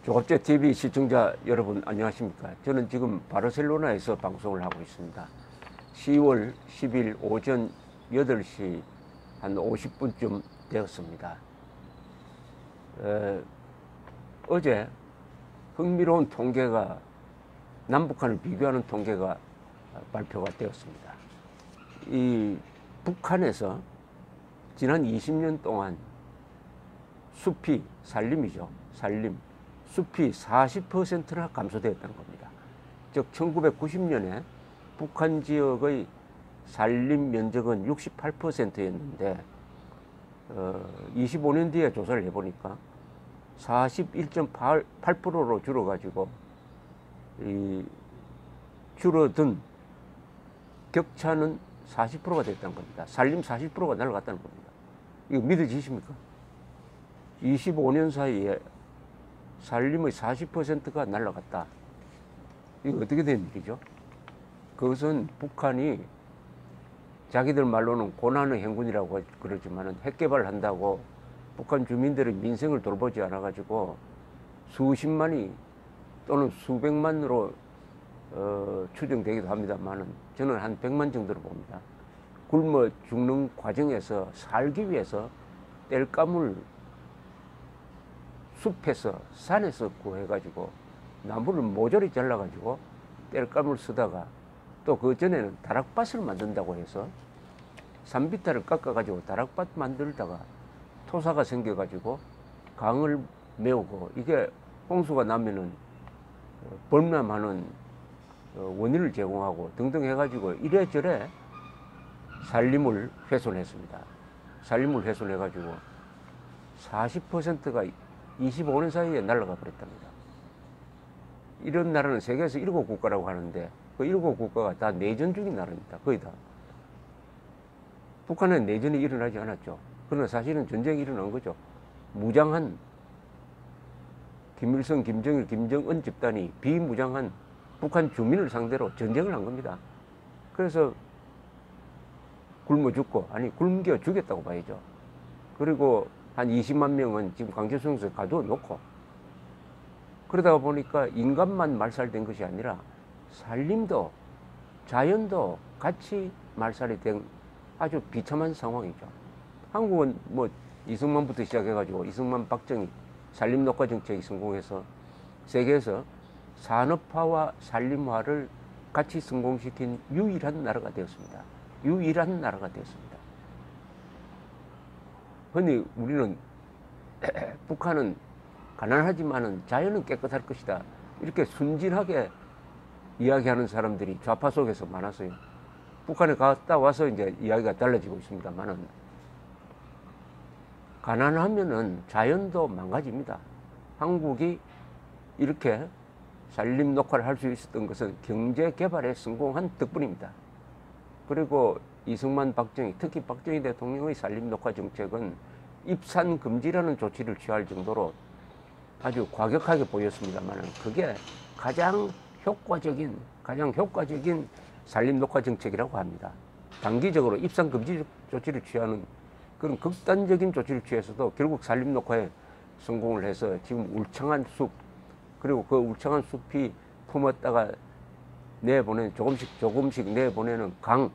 조갑제 TV 시청자 여러분 안녕하십니까? 저는 지금 바르셀로나에서 방송을 하고 있습니다. 10월 10일 오전 8시 한 50분쯤 되었습니다. 어제 흥미로운 통계가 남북한을 비교하는 통계가 발표가 되었습니다. 이 북한에서 지난 20년 동안 숲이 산림이죠. 산림. 숲이 40%나 감소되었다는 겁니다. 즉 1990년에 북한 지역의 산림 면적은 68%였는데 25년 뒤에 조사를 해보니까 41.8%로 줄어가지고 이 줄어든 격차는 40%가 됐다는 겁니다. 산림 40%가 날아갔다는 겁니다. 이거 믿어지십니까? 25년 사이에 산림의 40%가 날아갔다. 이거 어떻게 된 일이죠? 그것은 북한이 자기들 말로는 고난의 행군이라고 그러지만은 핵 개발을 한다고 북한 주민들의 민생을 돌보지 않아가지고 수십만이 또는 수백만으로 추정되기도 합니다만은 저는 한 100만 정도로 봅니다. 굶어 죽는 과정에서 살기 위해서 땔감을 숲에서 산에서 구해가지고 나무를 모조리 잘라가지고 땔감을 쓰다가 또 그 전에는 다락밭을 만든다고 해서 산비탈을 깎아가지고 다락밭 만들다가 토사가 생겨가지고 강을 메우고 이게 홍수가 나면은 범람하는 원인을 제공하고 등등 해가지고 이래저래 산림을 훼손했습니다. 산림을 훼손해가지고 40%가 25년 사이에 날아가 버렸답니다. 이런 나라는 세계에서 7국가라고 하는데 그 7국가가 다 내전 중인 나라입니다. 거의 다. 북한은 내전이 일어나지 않았죠. 그러나 사실은 전쟁이 일어난 거죠. 무장한 김일성, 김정일, 김정은 집단이 비무장한 북한 주민을 상대로 전쟁을 한 겁니다. 그래서 굶어 죽고, 아니 굶겨 죽였다고 봐야죠. 그리고 한 20만 명은 지금 강제수용소에 가둬놓고 그러다 보니까 인간만 말살된 것이 아니라 산림도 자연도 같이 말살이 된 아주 비참한 상황이죠. 한국은 뭐 이승만부터 시작해가지고 이승만, 박정희 산림 녹화 정책이 성공해서 세계에서 산업화와 산림화를 같이 성공시킨 유일한 나라가 되었습니다. 유일한 나라가 되었습니다. 흔히 우리는 북한은 가난하지만은 자연은 깨끗할 것이다. 이렇게 순진하게 이야기하는 사람들이 좌파 속에서 많아서요. 북한에 갔다 와서 이제 이야기가 달라지고 있습니다만은 가난하면은 자연도 망가집니다. 한국이 이렇게 산림 녹화를 할 수 있었던 것은 경제 개발에 성공한 덕분입니다. 그리고 이승만, 박정희, 특히 박정희 대통령의 산림 녹화 정책은 입산 금지라는 조치를 취할 정도로 아주 과격하게 보였습니다만 그게 가장 효과적인 산림 녹화 정책이라고 합니다. 단기적으로 입산 금지 조치를 취하는 그런 극단적인 조치를 취해서도 결국 산림 녹화에 성공을 해서 지금 울창한 숲, 그리고 그 울창한 숲이 품었다가 내보내는 조금씩 내보내는 강.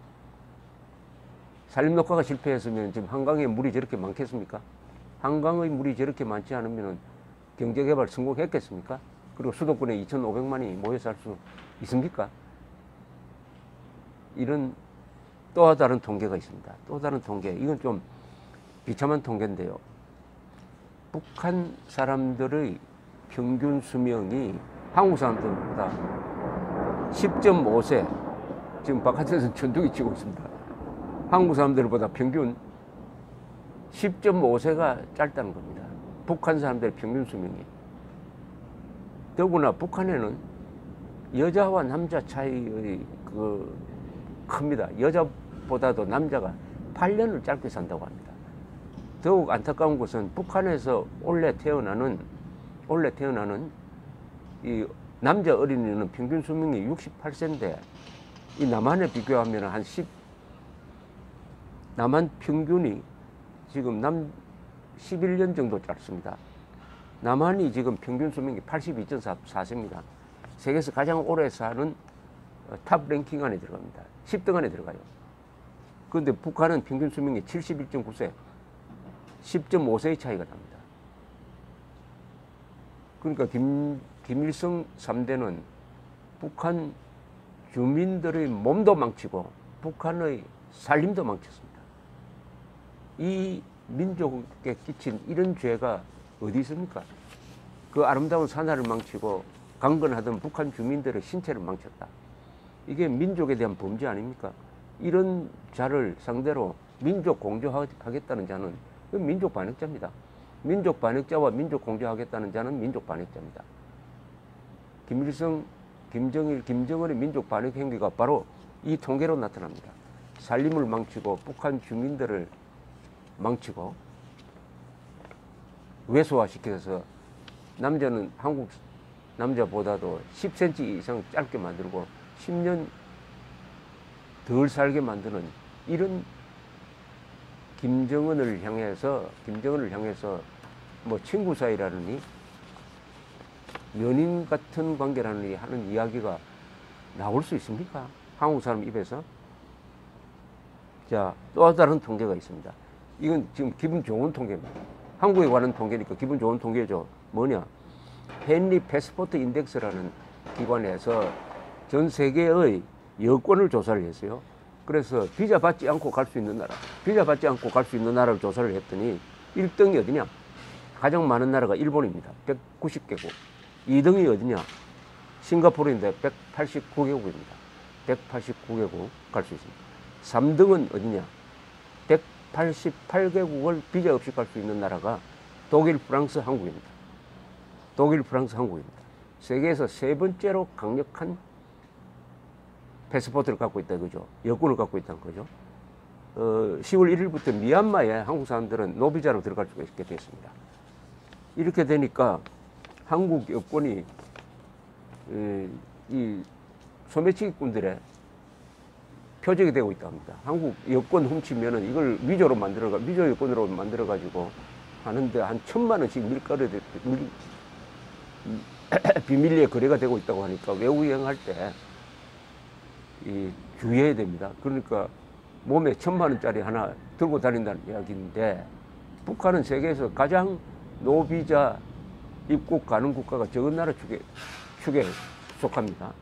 산림 녹화가 실패했으면 지금 한강에 물이 저렇게 많겠습니까? 한강의 물이 저렇게 많지 않으면 경제개발 성공했겠습니까? 그리고 수도권에 2,500만이 모여 살 수 있습니까? 이런 또 다른 통계가 있습니다. 또 다른 통계. 이건 좀 비참한 통계인데요. 북한 사람들의 평균 수명이 한국 사람들보다 10.5세, 지금 바깥에서는 천둥이 치고 있습니다. 한국 사람들보다 평균 10.5세가 짧다는 겁니다. 북한 사람들의 평균 수명이. 더구나 북한에는 여자와 남자 차이의 큽니다. 여자보다도 남자가 8년을 짧게 산다고 합니다. 더욱 안타까운 것은 북한에서 원래 태어나는 이 남자 어린이는 평균 수명이 68세인데 이 남한에 비교하면 남한 평균이 지금 11년 정도 짧습니다. 남한이 지금 평균 수명이 82.4세입니다. 세계에서 가장 오래 사는 탑 랭킹 안에 들어갑니다. 10등 안에 들어가요. 그런데 북한은 평균 수명이 71.9세, 10.5세의 차이가 납니다. 그러니까 김일성 3대는 북한 주민들의 몸도 망치고 북한의 살림도 망쳤습니다. 이 민족에 끼친 이런 죄가 어디 있습니까? 그 아름다운 산하를 망치고 강건하던 북한 주민들의 신체를 망쳤다. 이게 민족에 대한 범죄 아닙니까? 이런 자를 상대로 민족 공조하겠다는 자는 민족 반역자입니다. 민족 반역자와 민족 공조하겠다는 자는 민족 반역자입니다. 김일성, 김정일, 김정은의 민족 반역 행위가 바로 이 통계로 나타납니다. 살림을 망치고 북한 주민들을 망치고 왜소화시켜서 남자는 한국 남자보다도 10cm 이상 짧게 만들고 10년 덜 살게 만드는 이런 김정은을 향해서 뭐 친구 사이라느니 연인 같은 관계라느니 하는 이야기가 나올 수 있습니까? 한국 사람 입에서. 자, 또 다른 통계가 있습니다. 이건 지금 기분 좋은 통계입니다. 한국에 관한 통계니까 기분 좋은 통계죠. 뭐냐? 헨리 패스포트 인덱스라는 기관에서 전 세계의 여권을 조사를 했어요. 그래서 비자 받지 않고 갈 수 있는 나라, 비자 받지 않고 갈 수 있는 나라를 조사를 했더니 1등이 어디냐? 가장 많은 나라가 일본입니다. 190개국. 2등이 어디냐? 싱가포르인데 189개국입니다. 189개국 갈 수 있습니다. 3등은 어디냐? 188개국을 비자 없이 갈 수 있는 나라가 독일, 프랑스, 한국입니다. 독일, 프랑스, 한국입니다. 세계에서 세 번째로 강력한 패스포트를 갖고 있다, 그죠? 여권을 갖고 있다는 거죠. 10월 1일부터 미얀마에 한국 사람들은 노비자로 들어갈 수가 있게 됐습니다. 이렇게 되니까 한국 여권이 이 소매치기꾼들의 표적이 되고 있다 합니다. 한국 여권 훔치면은 이걸 위조 여권으로 만들어가지고 하는데 한 1,000만 원씩 비밀리에 거래가 되고 있다고 하니까 외국 여행할 때 주의해야 됩니다. 그러니까 몸에 1,000만 원짜리 하나 들고 다닌다는 이야기인데 북한은 세계에서 가장 노비자 입국 가는 국가가 적은 나라 축에 속합니다.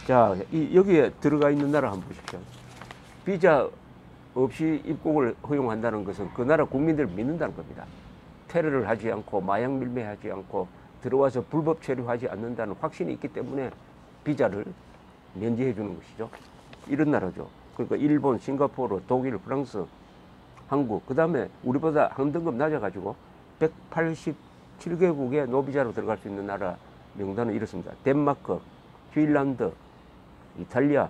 자, 여기에 들어가 있는 나라 한번 보십시오. 비자 없이 입국을 허용한다는 것은 그 나라 국민들을 믿는다는 겁니다. 테러를 하지 않고 마약 밀매하지 않고 들어와서 불법 체류하지 않는다는 확신이 있기 때문에 비자를 면제해 주는 것이죠. 이런 나라죠. 그러니까 일본, 싱가포르, 독일, 프랑스, 한국, 그 다음에 우리보다 한 등급 낮아가지고 187개국의 노비자로 들어갈 수 있는 나라 명단은 이렇습니다. 덴마크, 핀란드, 이탈리아,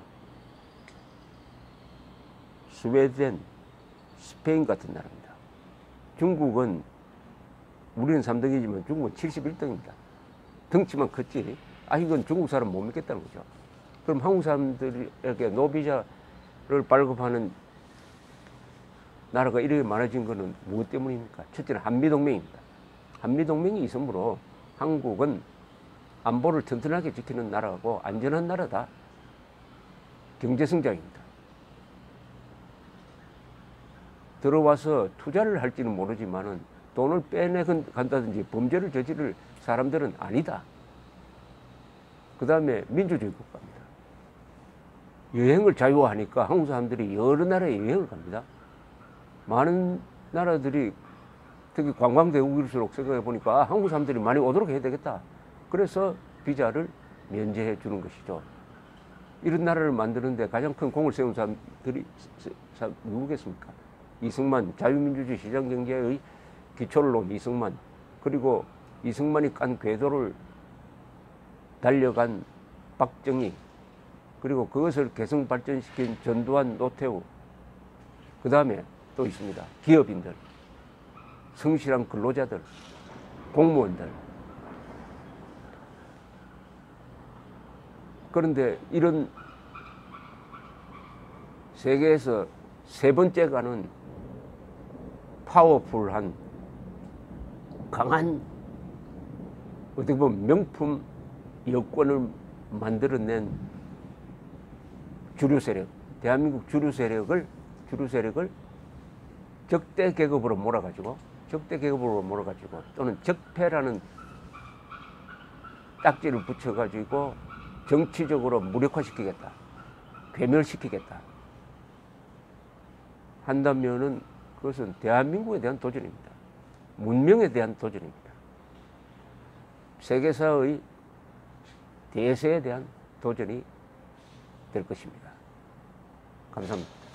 스웨덴, 스페인 같은 나라입니다. 중국은 우리는 3등이지만 중국은 71등입니다. 덩치만 컸지. 이건 중국 사람 못 믿겠다는 거죠. 그럼 한국 사람들에게 노비자를 발급하는 나라가 이렇게 많아진 것은 무엇 때문입니까? 첫째는 한미동맹입니다. 한미동맹이 있으므로 한국은 안보를 튼튼하게 지키는 나라고 안전한 나라다. 경제성장입니다. 들어와서 투자를 할지는 모르지만은 돈을 빼내간다든지 범죄를 저지를 사람들은 아니다. 그 다음에 민주주의 국가입니다. 여행을 자유화하니까 한국 사람들이 여러 나라에 여행을 갑니다. 많은 나라들이 특히 관광대국일수록 생각해 보니까 한국 사람들이 많이 오도록 해야 되겠다. 그래서 비자를 면제해 주는 것이죠. 이런 나라를 만드는데 가장 큰 공을 세운 사람들이 누구겠습니까? 이승만, 자유민주주의 시장경제의 기초를 놓은 이승만, 그리고 이승만이 깐 궤도를 달려간 박정희, 그리고 그것을 개성 발전시킨 전두환, 노태우, 그 다음에 또 있습니다. 기업인들, 성실한 근로자들, 공무원들. 그런데 이런 세계에서 세 번째 가는 파워풀한 강한 어떻게 보면 명품 여권을 만들어낸 주류 세력, 대한민국 주류 세력을 적대 계급으로 몰아가지고 또는 적폐라는 딱지를 붙여가지고 정치적으로 무력화시키겠다, 괴멸시키겠다 한다면은 그것은 대한민국에 대한 도전입니다. 문명에 대한 도전입니다. 세계사의 대세에 대한 도전이 될 것입니다. 감사합니다.